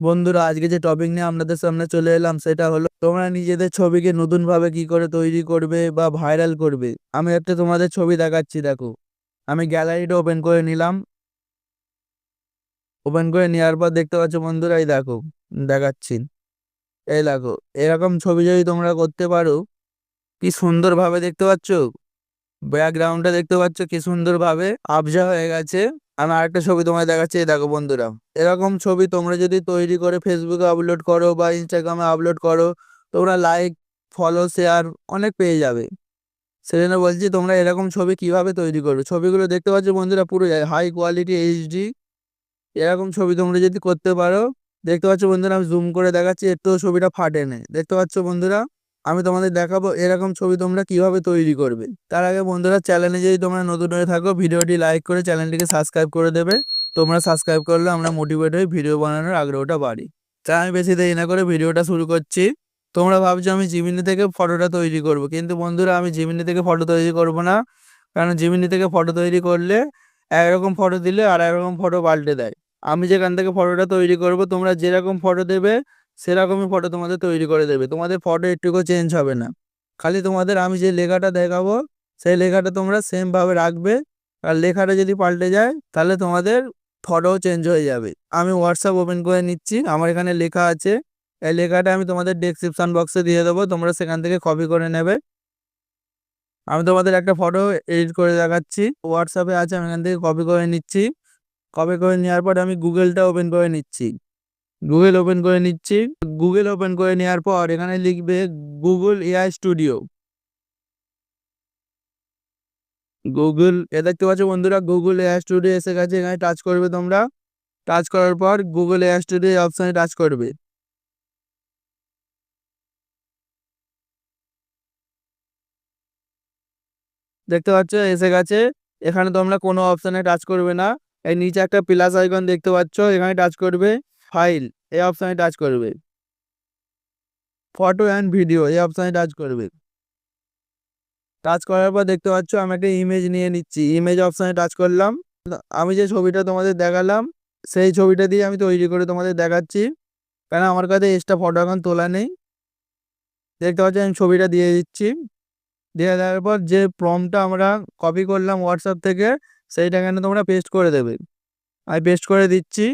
বন্ধুরা, আজকে যে টপিক নিয়ে আপনাদের সামনে চলে এলাম সেটা হলো তোমরা নিজেদের ছবিকে নতুন ভাবে কি করে তৈরি করবে বা ভাইরাল করবে। আমি একটা তোমাদের ছবি দেখাচ্ছি, দেখো। আমি গ্যালারিটা ওপেন করে নিলাম। ওপেন করে নেওয়ার পর দেখতে পাচ্ছ বন্ধুরা, এই দেখো দেখাচ্ছি। এই দেখো, এরকম ছবি যদি তোমরা করতে পারো, কি সুন্দর ভাবে দেখতে পাচ্ছ ব্যাকগ্রাউন্ডটা, দেখতে পাচ্ছ কি সুন্দর ভাবে আবজা হয়ে গেছে। আমি আরেকটা ছবি তোমায় দেখাচ্ছি, এই দেখো বন্ধুরা। এরকম ছবি তোমরা যদি তৈরি করে ফেসবুকে আপলোড করো বা ইনস্টাগ্রামে আপলোড করো, তোমরা লাইক, ফলো, শেয়ার অনেক পেয়ে যাবে। সেজন্য বলছি তোমরা এরকম ছবি কিভাবে তৈরি করবে। ছবিগুলো দেখতে পাচ্ছ বন্ধুরা, পুরো হাই কোয়ালিটি এইচডি। এরকম ছবি তোমরা যদি করতে পারো, দেখতে পাচ্ছ বন্ধুরা, আমি জুম করে দেখাচ্ছি, এর তো ছবিটা ফাটে না। দেখতে পাচ্ছ বন্ধুরা, আমি তোমাদের দেখাবো এরকম ছবি তোমরা কিভাবে তৈরি করবে। তার আগে বন্ধুরা, চ্যানেলে যদি তোমরা নতুন হয়ে থাকো, ভিডিওটি লাইক করে চ্যানেলটিকে সাবস্ক্রাইব করে দেবে। তোমরা সাবস্ক্রাইব করলে আমরা মোটিভেট হয়ে ভিডিও বানানোর আগ্রহটা বাড়ি। তাই আমি বেশি দেরি না করে ভিডিওটা শুরু করছি। তোমরা ভাবছো আমি জিমিনি থেকে ফটোটা তৈরি করব, কিন্তু বন্ধুরা আমি জিমিনি থেকে ফটো তৈরি করব না। কারণ জিমিনি থেকে ফটো তৈরি করলে একরকম ফটো দিলে আর একরকম ফটো পাল্টে দেয়। আমি যেখান থেকে ফটোটা তৈরি করব, তোমরা যেরকম ফটো দেবে সেরকমই ফটো তোমাদের তৈরি করে দেবে। তোমাদের ফটো একটুকু চেঞ্জ হবে না। খালি তোমাদের আমি যে লেখাটা দেখাবো সেই লেখাটা তোমরা সেম ভাবে রাখবে। আর লেখাটা যদি পাল্টে যায় তাহলে তোমাদের ফটোও চেঞ্জ হয়ে যাবে। আমি হোয়াটসঅ্যাপ ওপেন করে নিচ্ছি, আমার এখানে লেখা আছে। এই লেখাটা আমি তোমাদের ডেসক্রিপশন বক্সে দিয়ে দেবো, তোমরা সেখান থেকে কপি করে নেবে। আমি তোমাদের একটা ফটো এডিট করে দেখাচ্ছি, হোয়াটসঅ্যাপে আছে, আমি এখান থেকে কপি করে নিচ্ছি। কপি করে নেওয়ার পর আমি গুগলটা ওপেন করে নিচ্ছি। গুগল ওপেন করে নিচ্ছি। গুগল ওপেন করে নেওয়ার পর এখানে লিখবে গুগল এআই স্টুডিও। গুগল, এ দেখতে পাচ্ছ বন্ধুরা, গুগল এআই স্টুডিও এসে গেছে। এখানে টাচ করবে তোমরা। টাচ করার পর গুগল এআই স্টুডিও অপশানে টাচ করবে। দেখতে পাচ্ছ এসে গেছে। এখানে তোমরা কোনো অপশানে টাচ করবে না। এই নিচে একটা প্লাস আইকন দেখতে পাচ্ছ, এখানে টাচ করবে। ফাইল, এই অপশানে টাচ করবে। ফটো অ্যান্ড ভিডিও, এই অপশানে টাচ করবে। টাচ করার পর দেখতে পাচ্ছ আমি একটা ইমেজ নিয়ে নিচ্ছি। ইমেজ অপশানে টাচ করলাম। আমি যে ছবিটা তোমাদের দেখালাম সেই ছবিটা দিয়ে আমি তৈরি করে তোমাদের দেখাচ্ছি, কারণ আমার কাছে এক্সট্রা ফটো এখন তোলা নেই। দেখতে পাচ্ছি আমি ছবিটা দিয়ে দিচ্ছি। দিয়ে দেওয়ার পর যে প্রম্পটটা আমরা কপি করলাম হোয়াটসঅ্যাপ থেকে, সেইটা এখানে তোমরা পেস্ট করে দেবে। আমি পেস্ট করে দিচ্ছি।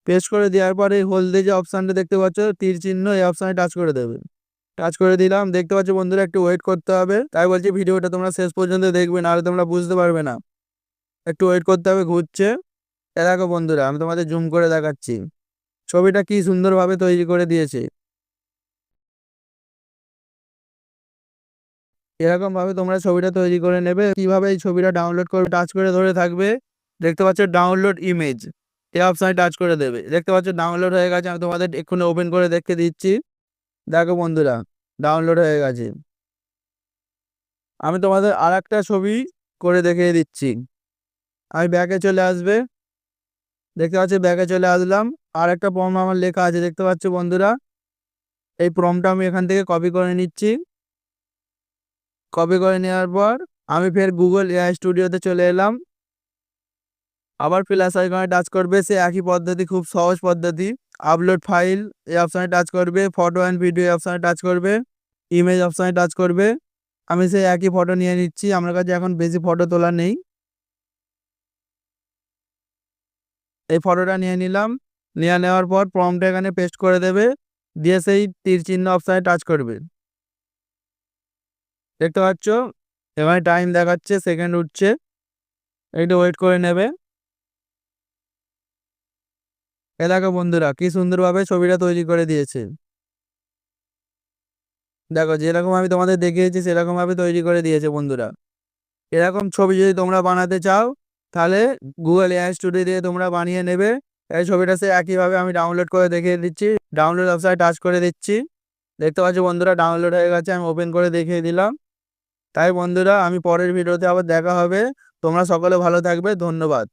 পেস্ট করে দেওয়ার পরে হলদে যে অপশানটা দেখতে পাচ্ছ তীর চিহ্ন, এই অপশানে টাচ করে দেবে। টাচ করে দিলাম। দেখতে পাচ্ছ বন্ধুরা, একটু ওয়েট করতে হবে। তাই বলছি ভিডিওটা তোমরা শেষ পর্যন্ত দেখবে, নাহলে তোমরা বুঝতে পারবে না। একটু ওয়েট করতে হবে, ঘুরছে। দেখো বন্ধুরা, আমি তোমাদের জুম করে দেখাচ্ছি ছবিটা কি সুন্দরভাবে তৈরি করে দিয়েছে। এরকম ভাবে তোমরা ছবিটা তৈরি করে নেবে। কিভাবে এই ছবিটা ডাউনলোড করবে, টাচ করে ধরে থাকবে। দেখতে পাচ্ছ ডাউনলোড ইমেজ, এই অপশানে টাচ করে দেবে। দেখতে পাচ্ছ ডাউনলোড হয়ে গেছে। আমি তোমাদের এক্ষুনি ওপেন করে দেখে দিচ্ছি। দেখো বন্ধুরা, ডাউনলোড হয়ে গেছে। আমি তোমাদের আর একটা ছবি করে দেখিয়ে দিচ্ছি। আমি ব্যাকে চলে আসবে। দেখতে পাচ্ছি ব্যাকে চলে আসলাম। আর একটা প্রম্পট আমার লেখা আছে, দেখতে পাচ্ছ বন্ধুরা। এই প্রম্পটটা আমি এখান থেকে কপি করে নিচ্ছি। কপি করে নেওয়ার পর আমি ফের গুগল এআই স্টুডিওতে চলে এলাম। আবার প্লাস আইকনে টাচ করবে, সে একই পদ্ধতি, খুব সহজ পদ্ধতি। আপলোড ফাইল, এই অপশানে টাচ করবে। ফটো অ্যান্ড ভিডিও অপশানে টাচ করবে। ইমেজ অপশানে টাচ করবে। আমি সেই একই ফটো নিয়ে নিচ্ছি, আমার কাছে এখন বেশি ফটো তোলা নেই। এই ফটোটা নিয়ে নিলাম। নিয়ে নেওয়ার পর প্রম্পটটা এখানে পেস্ট করে দেবে। দিয়ে সেই তীর চিহ্ন অপশানে টাচ করবে। দেখতে পাচ্ছ এখানে টাইম দেখাচ্ছে, সেকেন্ড উঠছে। একটু ওয়েট করে নেবে। এ দেখো বন্ধুরা, কি সুন্দরভাবে ছবিটা তৈরি করে দিয়েছে। দেখো যেরকম আমি তোমাদের দেখিয়েছি সেরকম ভাবে তৈরি করে দিয়েছে বন্ধুরা। এরকম ছবি যদি তোমরা বানাতে চাও, তাহলে গুগল এআই স্টুডিও দিয়ে তোমরা বানিয়ে নেবে। এই ছবিটা সে একইভাবে আমি ডাউনলোড করে দেখিয়ে দিচ্ছি। ডাউনলোড অপশানে টাচ করে দিচ্ছি। দেখতে পাচ্ছ বন্ধুরা, ডাউনলোড হয়ে গেছে। আমি ওপেন করে দেখিয়ে দিলাম। তাই বন্ধুরা, আমি পরের ভিডিওতে আবার দেখা হবে। তোমরা সকলে ভালো থাকবে, ধন্যবাদ।